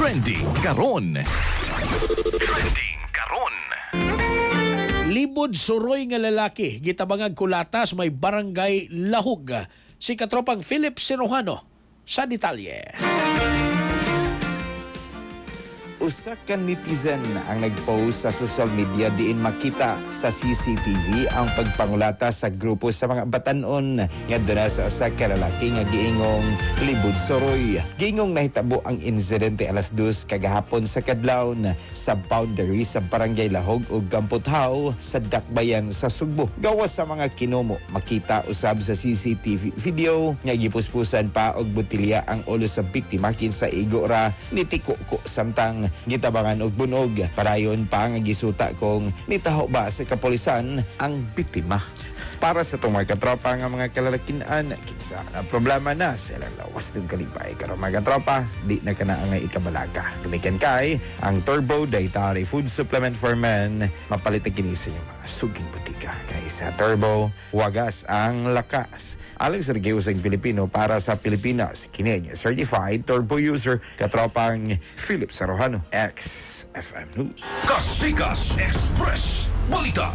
Trending karon. Trending karon. Libod suroy nga lalaki gitabangag kulatas may barangay Lahug. Si katropang Philip Sirojano sa detalye. Usa ka netizen ang nagpost sa social media diin makita sa CCTV ang pagpangulata sa grupo sa mga batanon nga dira sa usa ka lalaki nga giingong libod suroy. Giingong nahitabo ang insidente alas 2 kagahapon sa kadlawon sa boundary sa Barangay Lahog ug Gamputhaw sa Dakbayan sa Sugbo. Gawas sa mga kinumo makita usab sa CCTV video nga gipuspusan pa og botilya ang ulo sa biktima kinsa igo ra nitikuko samtang gitabangan og bunog. Parayon pa nga gisuta kung nitaho ba sa kapulisan ang biktima. Para sa itong mga katropa nga mga kalalakinan, kinsa na problema na sila lawas ng kalipay. Karon mga katropa, di na ka na ang ikabalaga. Gumikan kay ang Turbo Dietary Food Supplement for Men, mapalit na kinisa yung mga suging butika. Kay sa Turbo, wagas ang lakas. Alang sa nagiusang Pilipino para sa Pilipinas, kini certified turbo user katropang Philip Sirojano, XFM News. Kasikas Express Balita.